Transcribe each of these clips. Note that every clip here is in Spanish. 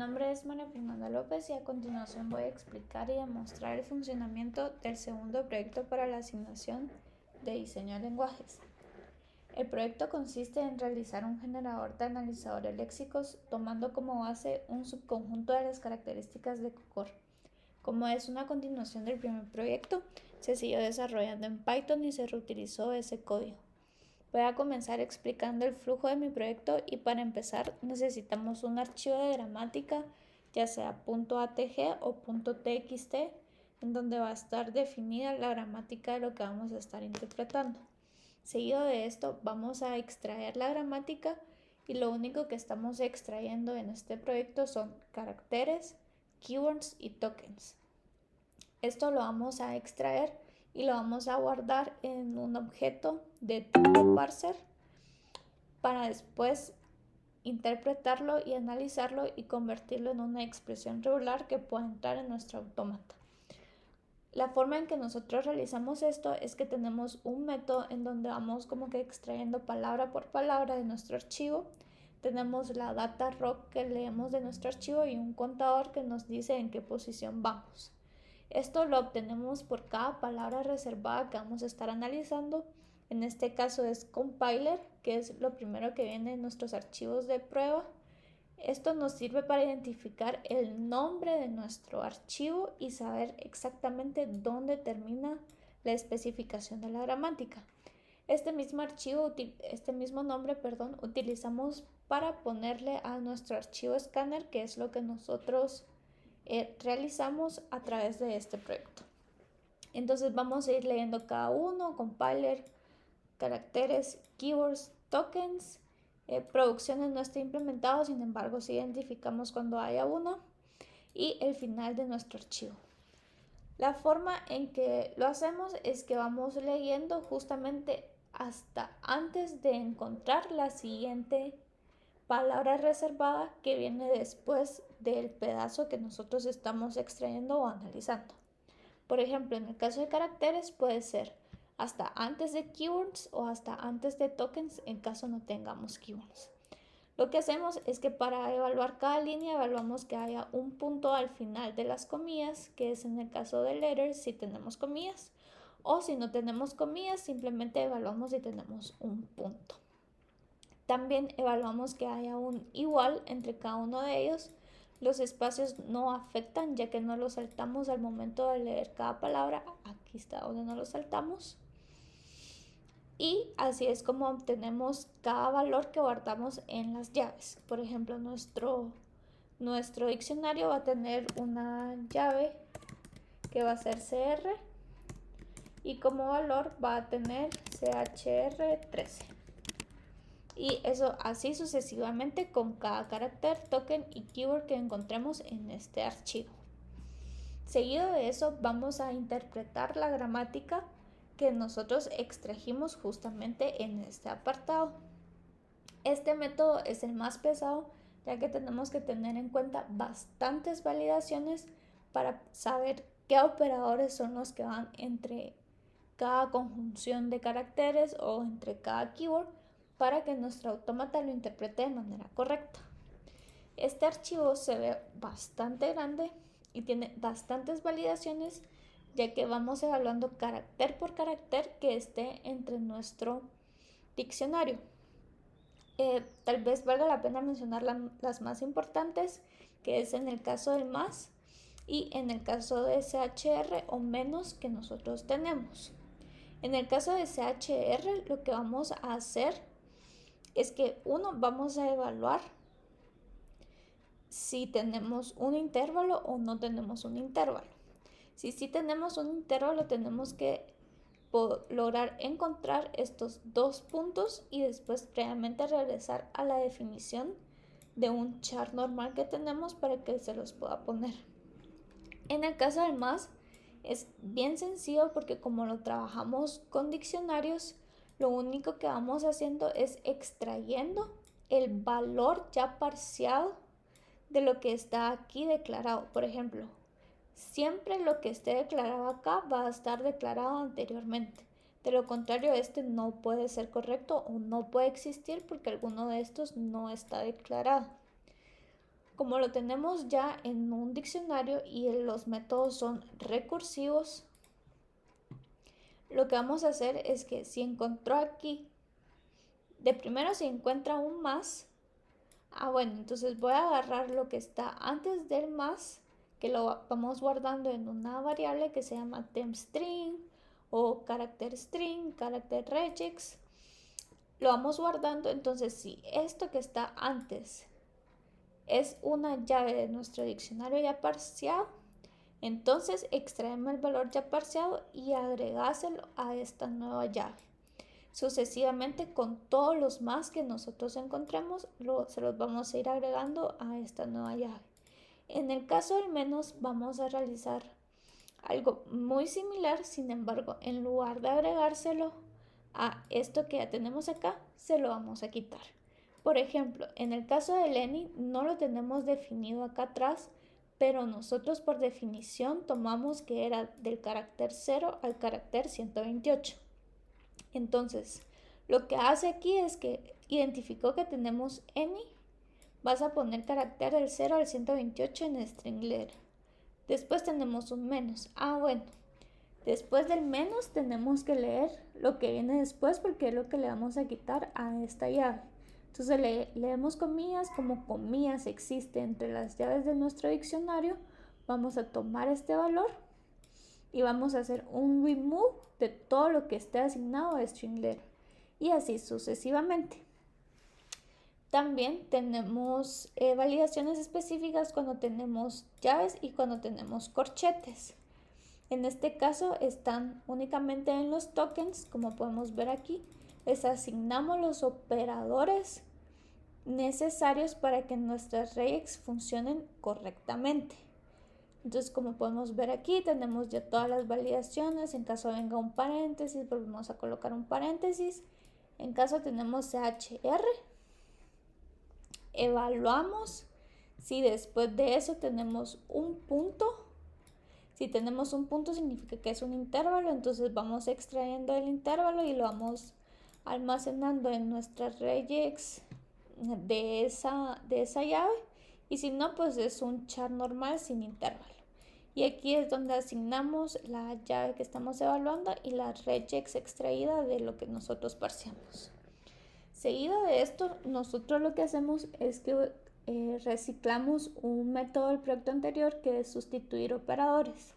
nombre es María Fernanda López y a continuación voy a explicar y demostrar el funcionamiento del segundo proyecto para la asignación de diseño de lenguajes. El proyecto consiste en realizar un generador de analizadores léxicos tomando como base un subconjunto de las características de COCOR. Como es una continuación del primer proyecto, se siguió desarrollando en Python y se reutilizó ese código. Voy a comenzar explicando el flujo de mi proyecto y para empezar necesitamos un archivo de gramática, ya sea .atg o .txt, en donde va a estar definida la gramática de lo que vamos a estar interpretando. Seguido de esto vamos a extraer la gramática y lo único que estamos extrayendo en este proyecto son caracteres, keywords y tokens. Esto lo vamos a extraer y lo vamos a guardar en un objeto de tipo parser para después interpretarlo y analizarlo y convertirlo en una expresión regular que pueda entrar en nuestro autómata. La forma en que nosotros realizamos esto es que tenemos un método en donde vamos como que extrayendo palabra por palabra de nuestro archivo. Tenemos la data rock que leemos de nuestro archivo y un contador que nos dice en qué posición vamos. Esto lo obtenemos por cada palabra reservada que vamos a estar analizando. En este caso es compiler, que es lo primero que viene en nuestros archivos de prueba. Esto nos sirve para identificar el nombre de nuestro archivo y saber exactamente dónde termina la especificación de la gramática. Este mismo nombre, utilizamos para ponerle a nuestro archivo escáner, que es lo que nosotros realizamos a través de este proyecto. Entonces vamos a ir leyendo cada uno: compiler, caracteres, keywords, tokens. Producciones no está implementado, sin embargo sí identificamos cuando haya uno, y el final de nuestro archivo. La forma en que lo hacemos es que vamos leyendo justamente hasta antes de encontrar la siguiente palabra reservada que viene después del pedazo que nosotros estamos extrayendo o analizando. Por ejemplo, en el caso de caracteres puede ser hasta antes de keywords o hasta antes de tokens en caso no tengamos keywords. Lo que hacemos es que para evaluar cada línea evaluamos que haya un punto al final de las comillas, que es en el caso de letters si tenemos comillas, o si no tenemos comillas simplemente evaluamos si tenemos un punto. También evaluamos que haya un igual entre cada uno de ellos. Los espacios no afectan ya que no los saltamos al momento de leer cada palabra. Aquí está donde no los saltamos. Y así es como obtenemos cada valor que guardamos en las llaves. Por ejemplo, nuestro diccionario va a tener una llave que va a ser CR y como valor va a tener CHR13. Y eso así sucesivamente con cada carácter, token y keyword que encontremos en este archivo. Seguido de eso vamos a interpretar la gramática que nosotros extrajimos justamente en este apartado. Este método es el más pesado ya que tenemos que tener en cuenta bastantes validaciones para saber qué operadores son los que van entre cada conjunción de caracteres o entre cada keyword para que nuestro autómata lo interprete de manera correcta. Este archivo se ve bastante grande y tiene bastantes validaciones, ya que vamos evaluando carácter por carácter que esté entre nuestro diccionario. Tal vez valga la pena mencionar las más importantes, que es en el caso del más y en el caso de CHR o menos que nosotros tenemos. En el caso de CHR, lo que vamos a hacer es que vamos a evaluar si tenemos un intervalo o no tenemos un intervalo. Si sí tenemos un intervalo, tenemos que lograr encontrar estos dos puntos y después previamente regresar a la definición de un char normal que tenemos para que se los pueda poner. En el caso del más, es bien sencillo porque como lo trabajamos con diccionarios, lo único que vamos haciendo es extrayendo el valor ya parcial de lo que está aquí declarado. Por ejemplo, siempre lo que esté declarado acá va a estar declarado anteriormente. De lo contrario, este no puede ser correcto o no puede existir porque alguno de estos no está declarado. Como lo tenemos ya en un diccionario y los métodos son recursivos, lo que vamos a hacer es que si encontró aquí, de primero si encuentra un más, bueno, entonces voy a agarrar lo que está antes del más, que lo vamos guardando en una variable que se llama tempString o character string, character regex. Lo vamos guardando, entonces si esto que está antes es una llave de nuestro diccionario ya parseado, entonces extraemos el valor ya parseado y agregáselo a esta nueva llave. Sucesivamente con todos los más que nosotros encontremos, se los vamos a ir agregando a esta nueva llave. En el caso del menos vamos a realizar algo muy similar, sin embargo, en lugar de agregárselo a esto que ya tenemos acá, se lo vamos a quitar. Por ejemplo, en el caso del any no lo tenemos definido acá atrás, pero nosotros por definición tomamos que era del carácter 0 al carácter 128. Entonces, lo que hace aquí es que identificó que tenemos any, vas a poner carácter del 0 al 128 en string leer. Después tenemos un menos. Bueno, después del menos tenemos que leer lo que viene después porque es lo que le vamos a quitar a esta llave. Entonces leemos comillas, como comillas existe entre las llaves de nuestro diccionario, vamos a tomar este valor y vamos a hacer un remove de todo lo que esté asignado a stringler y así sucesivamente. También tenemos validaciones específicas cuando tenemos llaves y cuando tenemos corchetes. En este caso están únicamente en los tokens, como podemos ver aquí. Les asignamos los operadores necesarios para que nuestras regex funcionen correctamente. Entonces, como podemos ver aquí, tenemos ya todas las validaciones. En caso venga un paréntesis, volvemos a colocar un paréntesis. En caso tenemos chr, evaluamos si después de eso tenemos un punto. Si tenemos un punto significa que es un intervalo, entonces vamos extrayendo el intervalo y lo vamos almacenando en nuestras regex de esa llave, y si no, pues es un char normal sin intervalo. Y aquí es donde asignamos la llave que estamos evaluando y la regex extraída de lo que nosotros parseamos. Seguido de esto, nosotros lo que hacemos es que reciclamos un método del proyecto anterior, que es sustituir operadores.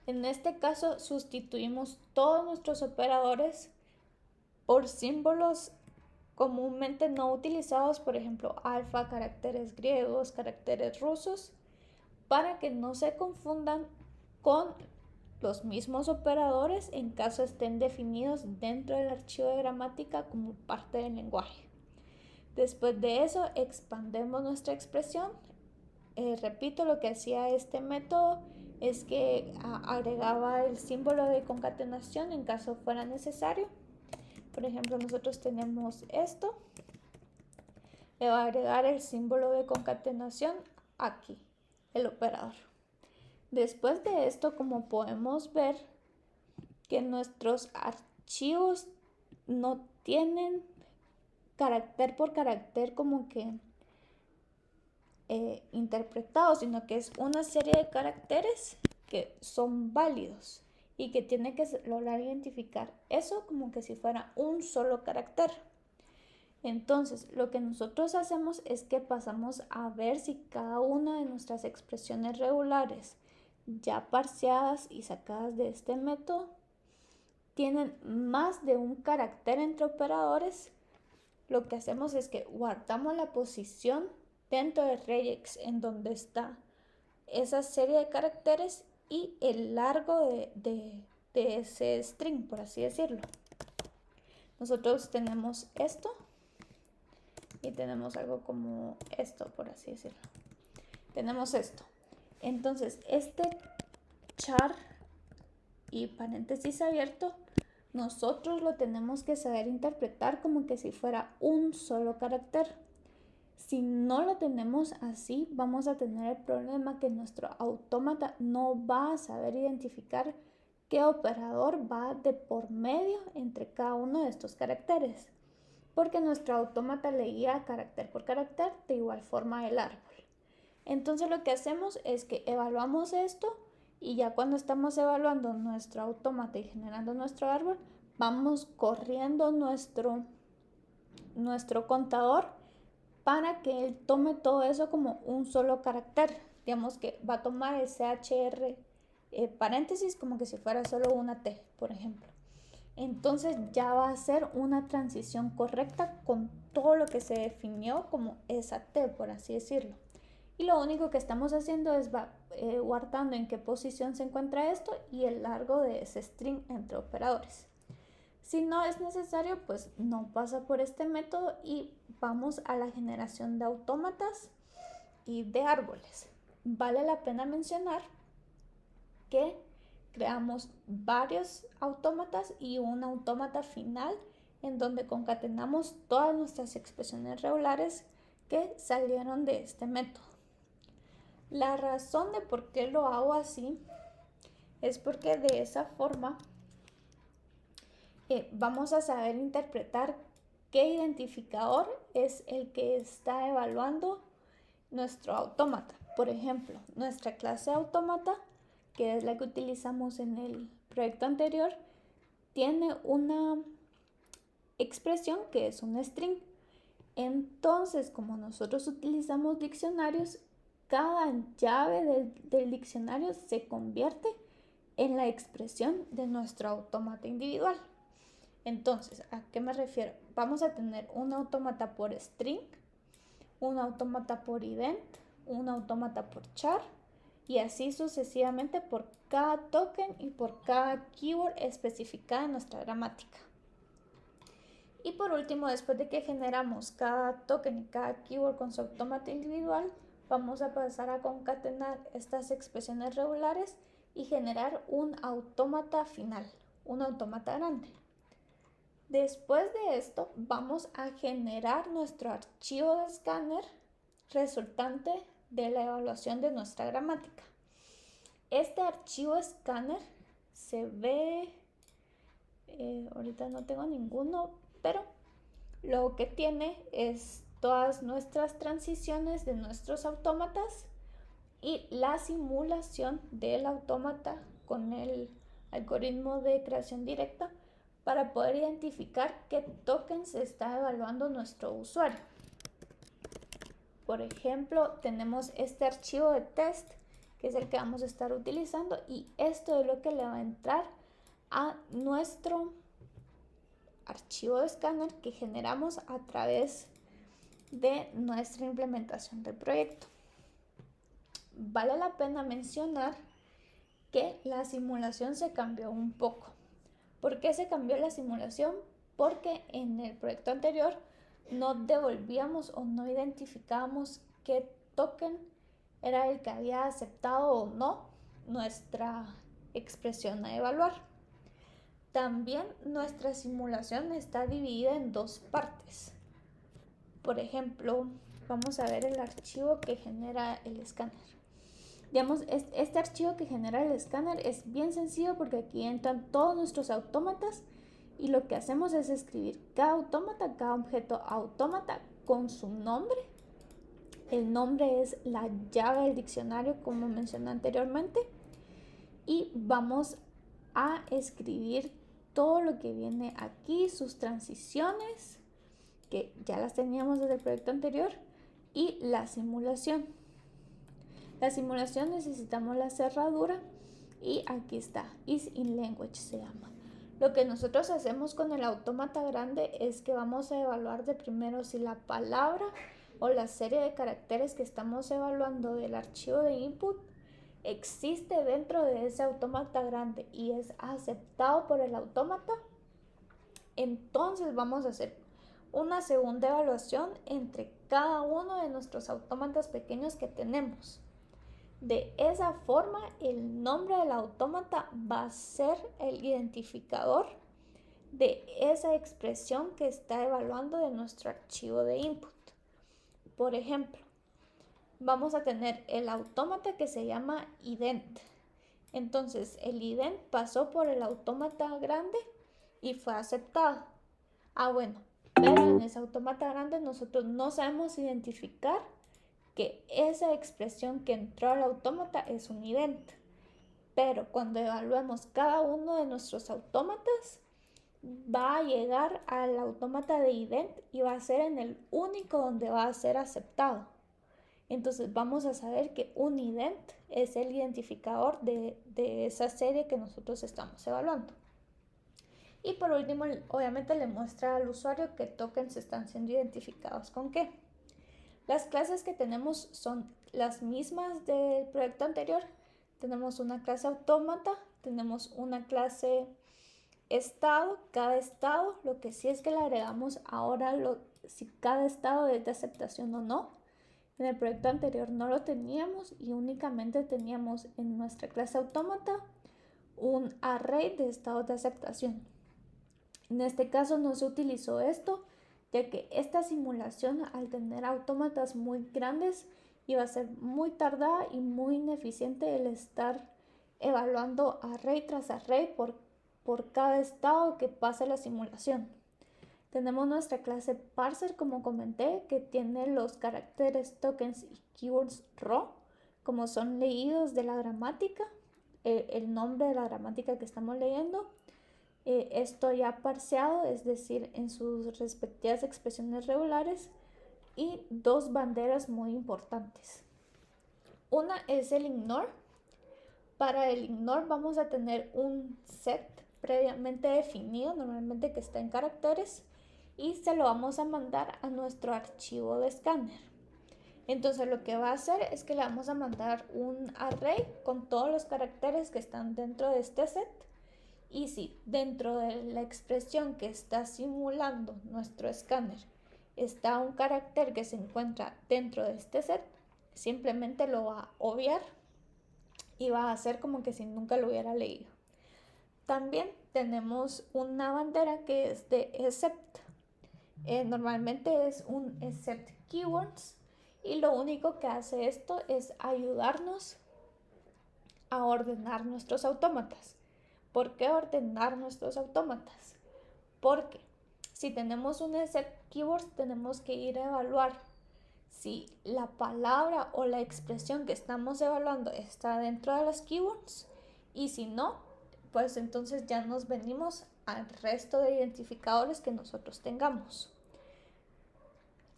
En este caso sustituimos todos nuestros operadores por símbolos comúnmente no utilizados, por ejemplo alfa, caracteres griegos, caracteres rusos, para que no se confundan con los mismos operadores en caso estén definidos dentro del archivo de gramática como parte del lenguaje. Después de eso expandemos nuestra expresión. Repito, lo que hacía este método es que agregaba el símbolo de concatenación en caso fuera necesario. Por ejemplo, nosotros tenemos esto, le va a agregar el símbolo de concatenación aquí, el operador. Después de esto, como podemos ver que nuestros archivos no tienen carácter por carácter como que interpretado, sino que es una serie de caracteres que son válidos y que tiene que lograr identificar eso como que si fuera un solo carácter. Entonces, lo que nosotros hacemos es que pasamos a ver si cada una de nuestras expresiones regulares ya parseadas y sacadas de este método tienen más de un carácter entre operadores. Lo que hacemos es que guardamos la posición dentro de regex en donde está esa serie de caracteres y el largo de ese string, por así decirlo. Nosotros tenemos esto y tenemos algo como esto, por así decirlo. Tenemos esto. Entonces, este char y paréntesis abierto, nosotros lo tenemos que saber interpretar como que si fuera un solo carácter. Si no lo tenemos así, vamos a tener el problema que nuestro autómata no va a saber identificar qué operador va de por medio entre cada uno de estos caracteres. porque nuestro autómata leía carácter por carácter de igual forma el árbol. Entonces lo que hacemos es que evaluamos esto y ya cuando estamos evaluando nuestro autómata y generando nuestro árbol, vamos corriendo nuestro contador para que él tome todo eso como un solo carácter. Digamos que va a tomar el CHR paréntesis como que si fuera solo una T, por ejemplo. Entonces ya va a ser una transición correcta con todo lo que se definió como esa T, por así decirlo. Y lo único que estamos haciendo es guardando en qué posición se encuentra esto y el largo de ese string entre operadores. Si no es necesario, pues no pasa por este método y vamos a la generación de autómatas y de árboles. Vale la pena mencionar que creamos varios autómatas y un autómata final en donde concatenamos todas nuestras expresiones regulares que salieron de este método. La razón de por qué lo hago así es porque de esa forma vamos a saber interpretar qué identificador es el que está evaluando nuestro autómata. Por ejemplo, nuestra clase autómata, que es la que utilizamos en el proyecto anterior, tiene una expresión que es un string. Entonces, como nosotros utilizamos diccionarios, cada llave del diccionario se convierte en la expresión de nuestro autómata individual. Entonces, ¿a qué me refiero? Vamos a tener un autómata por string, un autómata por ident, un autómata por char y así sucesivamente por cada token y por cada keyword especificada en nuestra gramática. Y por último, después de que generamos cada token y cada keyword con su autómata individual, vamos a pasar a concatenar estas expresiones regulares y generar un autómata final, un autómata grande. Después de esto, vamos a generar nuestro archivo de escáner resultante de la evaluación de nuestra gramática. Este archivo escáner se ve, ahorita no tengo ninguno, pero lo que tiene es todas nuestras transiciones de nuestros autómatas y la simulación del autómata con el algoritmo de creación directa para poder identificar qué token se está evaluando nuestro usuario. Por ejemplo, tenemos este archivo de test, que es el que vamos a estar utilizando, y esto es lo que le va a entrar a nuestro archivo de escáner que generamos a través de nuestra implementación del proyecto. Vale la pena mencionar que la simulación se cambió un poco. ¿Por qué se cambió la simulación? Porque en el proyecto anterior no devolvíamos o no identificábamos qué token era el que había aceptado o no nuestra expresión a evaluar. También nuestra simulación está dividida en dos partes. Por ejemplo, vamos a ver el archivo que genera el escáner. Digamos, este archivo que genera el escáner es bien sencillo porque aquí entran todos nuestros autómatas y lo que hacemos es escribir cada autómata, cada objeto autómata con su nombre. El nombre es la llave del diccionario, como mencioné anteriormente, y vamos a escribir todo lo que viene aquí, sus transiciones, que ya las teníamos desde el proyecto anterior, y la simulación. La simulación necesitamos la cerradura y aquí está, is in language se llama. Lo que nosotros hacemos con el autómata grande es que vamos a evaluar de primero si la palabra o la serie de caracteres que estamos evaluando del archivo de input existe dentro de ese autómata grande y es aceptado por el autómata. Entonces vamos a hacer una segunda evaluación entre cada uno de nuestros autómatas pequeños que tenemos. De esa forma, el nombre del autómata va a ser el identificador de esa expresión que está evaluando de nuestro archivo de input. Por ejemplo, vamos a tener el autómata que se llama ident. Entonces, el ident pasó por el autómata grande y fue aceptado. Bueno, pero en ese autómata grande nosotros no sabemos identificar que esa expresión que entró al autómata es un ident. Pero cuando evaluemos cada uno de nuestros autómatas, va a llegar al autómata de ident y va a ser en el único donde va a ser aceptado. Entonces vamos a saber que un ident es el identificador de esa serie que nosotros estamos evaluando. Y por último, obviamente le muestra al usuario qué tokens están siendo identificados con qué. Las clases que tenemos son las mismas del proyecto anterior. Tenemos una clase autómata, tenemos una clase estado, cada estado, lo que sí es que le agregamos ahora si cada estado es de aceptación o no. En el proyecto anterior no lo teníamos y únicamente teníamos en nuestra clase autómata un array de estados de aceptación. En este caso no se utilizó esto, ya que esta simulación, al tener autómatas muy grandes, iba a ser muy tardada y muy ineficiente el estar evaluando array tras array por cada estado que pase la simulación. Tenemos nuestra clase parser, como comenté, que tiene los caracteres, tokens y keywords raw, como son leídos de la gramática, el nombre de la gramática que estamos leyendo. Esto ya parseado, es decir, en sus respectivas expresiones regulares, y dos banderas muy importantes. Una es el ignore. Para el ignore vamos a tener un set previamente definido, normalmente que está en caracteres, y se lo vamos a mandar a nuestro archivo de escáner. Entonces lo que va a hacer es que le vamos a mandar un array con todos los caracteres que están dentro de este set. Y si dentro de la expresión que está simulando nuestro escáner está un carácter que se encuentra dentro de este set, simplemente lo va a obviar y va a hacer como que si nunca lo hubiera leído. También tenemos una bandera que es de except. Normalmente es un except keywords y lo único que hace esto es ayudarnos a ordenar nuestros autómatas. ¿Por qué ordenar nuestros autómatas? Porque si tenemos un except keywords, tenemos que ir a evaluar si la palabra o la expresión que estamos evaluando está dentro de las keywords, y si no, pues entonces ya nos venimos al resto de identificadores que nosotros tengamos.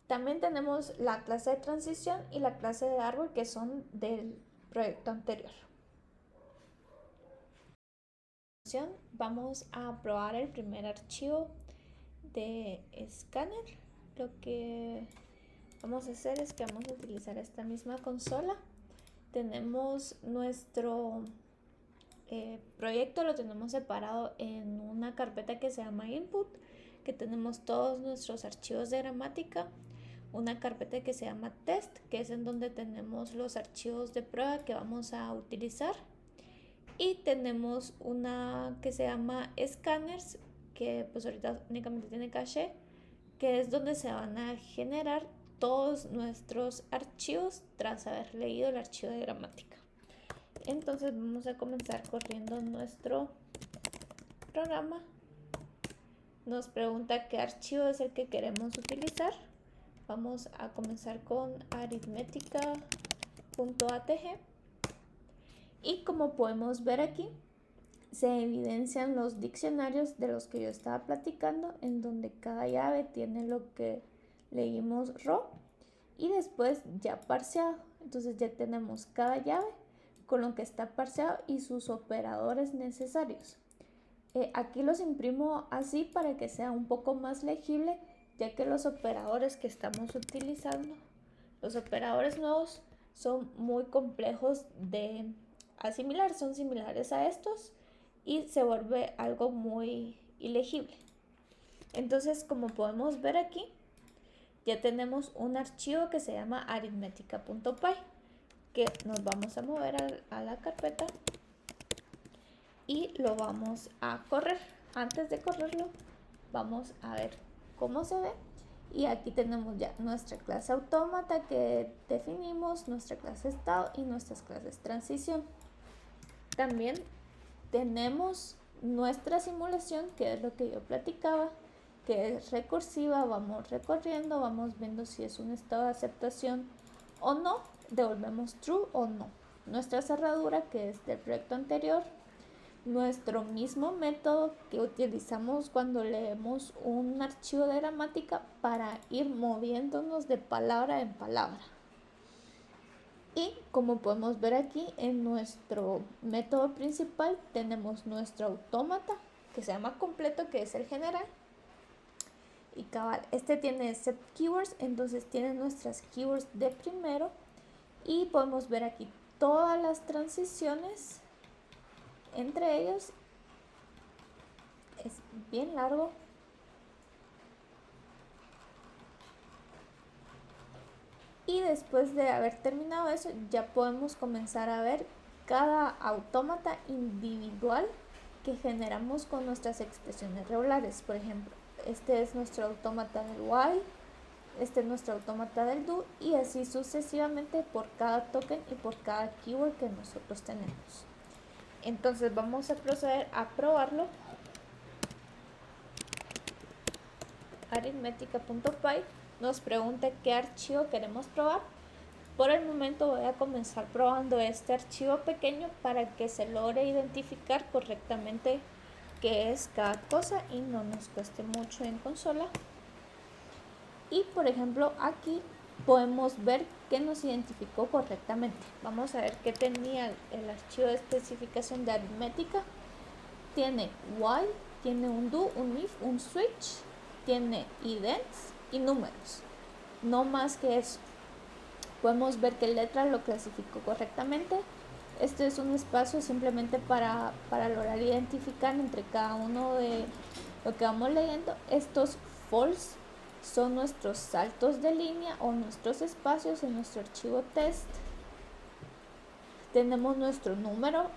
También tenemos la clase de transición y la clase de árbol, que son del proyecto anterior. Vamos a probar el primer archivo de escáner. Lo que vamos a hacer es que vamos a utilizar esta misma consola. Tenemos nuestro proyecto, lo tenemos separado en una carpeta que se llama input, que tenemos todos nuestros archivos de gramática, una carpeta que se llama test, que es en donde tenemos los archivos de prueba que vamos a utilizar, y tenemos una que se llama scanners, que pues ahorita únicamente tiene caché, que es donde se van a generar todos nuestros archivos tras haber leído el archivo de gramática. Entonces vamos a comenzar corriendo nuestro programa. Nos pregunta qué archivo es el que queremos utilizar. Vamos a comenzar con aritmética.atg. Y como podemos ver aquí, se evidencian los diccionarios de los que yo estaba platicando, en donde cada llave tiene lo que leímos raw y después ya parseado. Entonces ya tenemos cada llave con lo que está parseado y sus operadores necesarios. Aquí los imprimo así para que sea un poco más legible, ya que los operadores que estamos utilizando, los operadores nuevos, son muy complejos de asimilar, son similares a estos y se vuelve algo muy ilegible. Entonces, como podemos ver aquí, ya tenemos un archivo que se llama aritmética.py, que nos vamos a mover a la carpeta y lo vamos a correr. Antes de correrlo, vamos a ver cómo se ve. Y aquí tenemos ya nuestra clase autómata que definimos, nuestra clase estado y nuestras clases transición. También tenemos nuestra simulación, que es lo que yo platicaba, que es recursiva, vamos recorriendo, vamos viendo si es un estado de aceptación o no, devolvemos true o no. Nuestra cerradura, que es del proyecto anterior, nuestro mismo método que utilizamos cuando leemos un archivo de gramática para ir moviéndonos de palabra en palabra. Y como podemos ver aquí en nuestro método principal tenemos nuestro autómata que se llama completo, que es el general. Y cabal, este tiene set keywords, entonces tiene nuestras keywords de primero y podemos ver aquí todas las transiciones entre ellos. Es bien largo. Y después de haber terminado eso, ya podemos comenzar a ver cada autómata individual que generamos con nuestras expresiones regulares. Por ejemplo, este es nuestro autómata del while, este es nuestro autómata del do, y así sucesivamente por cada token y por cada keyword que nosotros tenemos. Entonces vamos a proceder a probarlo. Arithmetica.py nos pregunta qué archivo queremos probar. Por el momento voy a comenzar probando este archivo pequeño para que se logre identificar correctamente qué es cada cosa y no nos cueste mucho en consola. Y por ejemplo aquí podemos ver que nos identificó correctamente. Vamos a ver qué tenía el archivo de especificación de aritmética. Tiene while, tiene un do, un if, un switch, tiene idents y números, no más que eso. Podemos ver que letra lo clasificó correctamente. Este es un espacio simplemente para lograr identificar entre cada uno de lo que vamos leyendo. Estos false son nuestros saltos de línea o nuestros espacios en nuestro archivo test. Tenemos nuestro número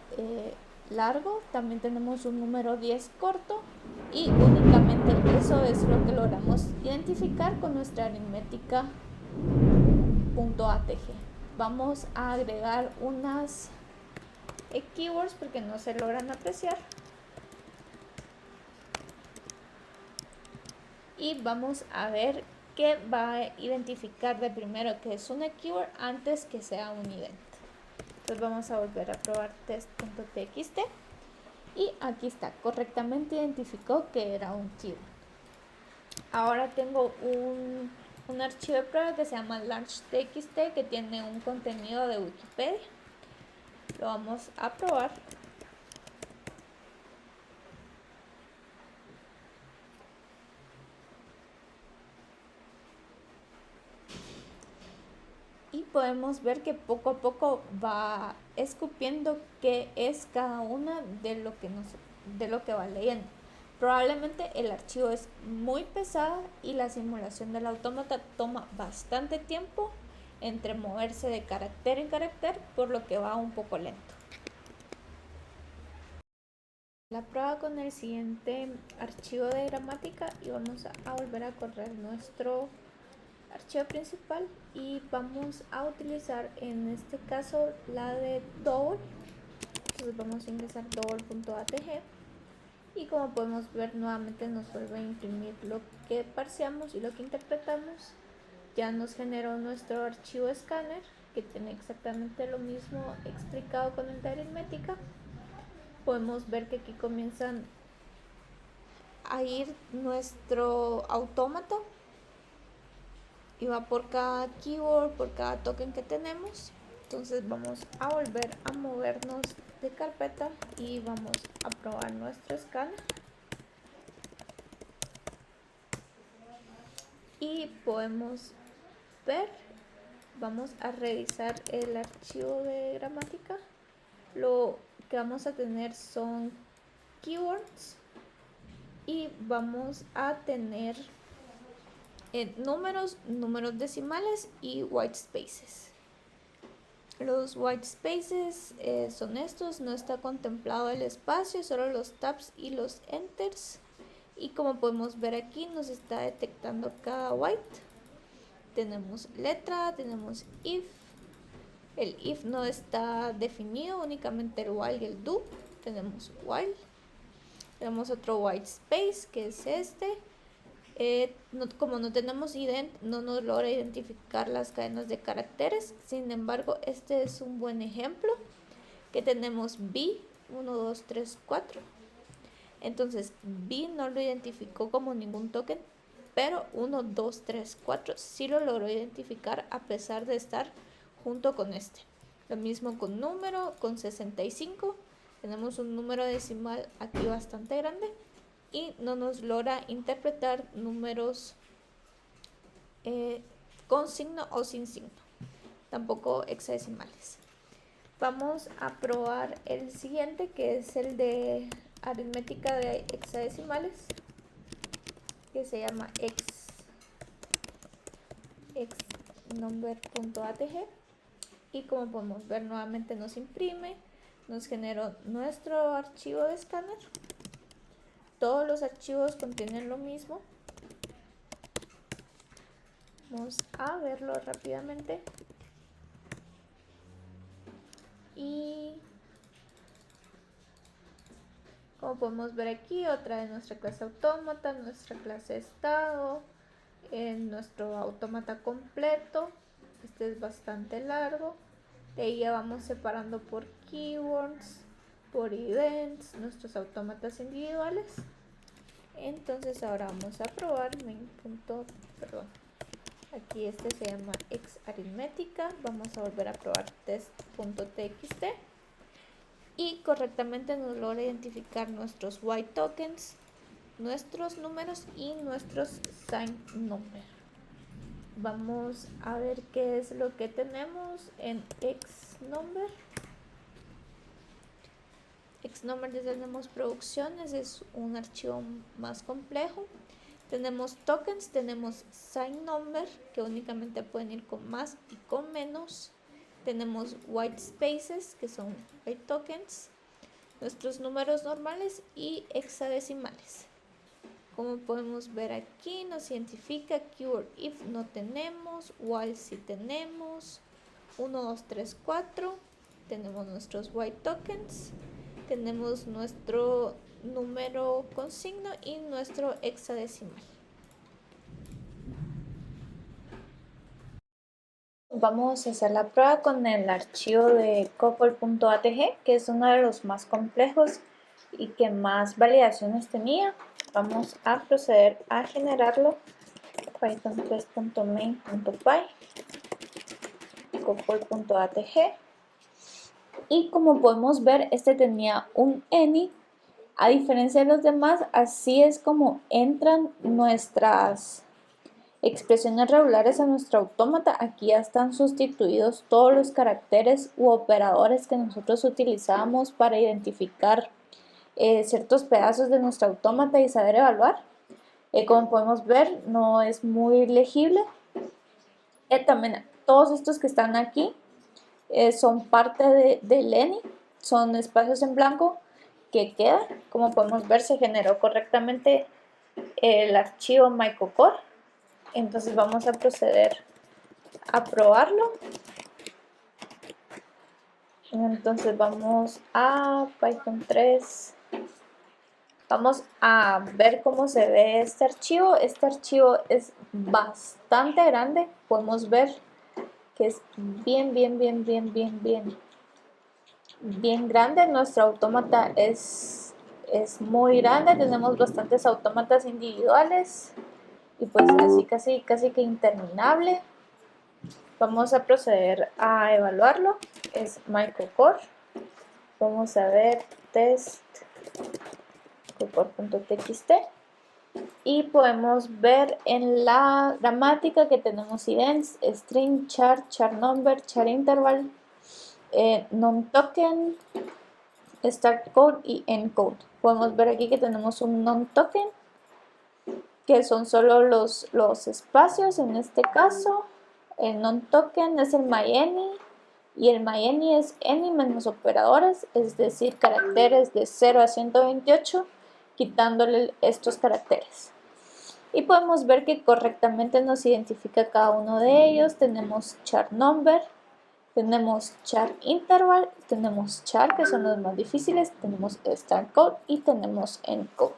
largo, también tenemos un número 10 corto y únicamente eso es lo que logramos identificar con nuestra aritmética.atg. Vamos a agregar unas keywords porque no se logran apreciar y vamos a ver qué va a identificar de primero que es una keyword antes que sea un ident. Entonces vamos a volver a probar test.txt y aquí está, correctamente identificó que era un keyword. Ahora tengo un archivo de prueba que se llama large.txt que tiene un contenido de Wikipedia. Lo vamos a probar. Y podemos ver que poco a poco va escupiendo qué es cada una de lo que va leyendo. Probablemente el archivo es muy pesado y la simulación del autómata toma bastante tiempo entre moverse de carácter en carácter, por lo que va un poco lento. La prueba con el siguiente archivo de gramática y vamos a volver a correr nuestro archivo principal y vamos a utilizar en este caso la de double. Entonces vamos a ingresar double.atg y como podemos ver nuevamente nos vuelve a imprimir lo que parseamos y lo que interpretamos. Ya nos generó nuestro archivo escáner que tiene exactamente lo mismo explicado con el de aritmética. Podemos ver que aquí comienzan a ir nuestro autómata y va por cada keyword, por cada token que tenemos. Entonces vamos a volver a movernos de carpeta y vamos a probar nuestro escáner. Y podemos ver, vamos a revisar el archivo de gramática. Lo que vamos a tener son keywords y vamos a tener números decimales y white spaces. Los white spaces son estos, no está contemplado el espacio, solo los tabs y los enters. Y como podemos ver aquí nos está detectando cada white. Tenemos letra, tenemos if. El if no está definido, únicamente el while y el do. Tenemos while. Tenemos otro white space que es este. como no tenemos ident, no nos logra identificar las cadenas de caracteres. Sin embargo, este es un buen ejemplo, que tenemos B, 1, 2, 3, 4. Entonces, B no lo identificó como ningún token, pero 1, 2, 3, 4 sí lo logró identificar a pesar de estar junto con este. Lo mismo con número, con 65. Tenemos un número decimal aquí bastante grande y no nos logra interpretar números con signo o sin signo, tampoco hexadecimales. Vamos a probar el siguiente, que es el de aritmética de hexadecimales, que se llama xnumber.atg, y como podemos ver, nuevamente nos imprime, nos generó nuestro archivo de escáner. Todos los archivos contienen lo mismo. Vamos a verlo rápidamente. Y como podemos ver aquí, otra de nuestra clase autómata, nuestra clase estado, nuestro autómata completo. Este es bastante largo. De ahí ya vamos separando por keywords, por events, nuestros autómatas individuales. Entonces ahora vamos a probar aquí este se llama xAritmética. Vamos a volver a probar test.txt y correctamente nos logra identificar nuestros white tokens, nuestros números y nuestros sign number. Vamos a ver qué es lo que tenemos en xnumber. Xnumber ya tenemos producciones, es un archivo más complejo. Tenemos tokens, tenemos sign number, que únicamente pueden ir con más y con menos. Tenemos white spaces, que son white tokens, nuestros números normales y hexadecimales. Como podemos ver aquí, nos identifica keyword if no tenemos, while sí tenemos, 1, 2, 3, 4. Tenemos nuestros white tokens, tenemos nuestro número con signo y nuestro hexadecimal. Vamos a hacer la prueba con el archivo de couple.atg, que es uno de los más complejos y que más validaciones tenía. Vamos a proceder a generarlo. Python 3.main.py couple.atg, y como podemos ver, este tenía un any. A diferencia de los demás, así es como entran nuestras expresiones regulares a nuestro autómata. Aquí ya están sustituidos todos los caracteres u operadores que nosotros utilizábamos para identificar ciertos pedazos de nuestro autómata y saber evaluar. Como podemos ver, no es muy legible. También todos estos que están aquí son parte del any, son espacios en blanco que quedan. Como podemos ver, se generó correctamente el archivo mycocore. Entonces vamos a proceder a probarlo. Entonces vamos a Python 3. Vamos a ver cómo se ve este archivo. Este archivo es bastante grande. Podemos ver que es bien grande. Nuestro autómata es muy grande. Tenemos bastantes autómatas individuales. Y pues así casi que interminable. Vamos a proceder a evaluarlo. Es mycocore. Vamos a ver test couple.txt y podemos ver en la gramática que tenemos idents, string, char, char number, char interval, non-token, start code y end code. Podemos ver aquí que tenemos un non-token, que son solo los espacios. En este caso, el non-token es el myAny, y el myAny es any menos operadores, es decir, caracteres de 0 a 128, quitándole estos caracteres. Y podemos ver que correctamente nos identifica cada uno de ellos. Tenemos char number, tenemos char interval, tenemos char, que son los más difíciles, tenemos start code y tenemos end code.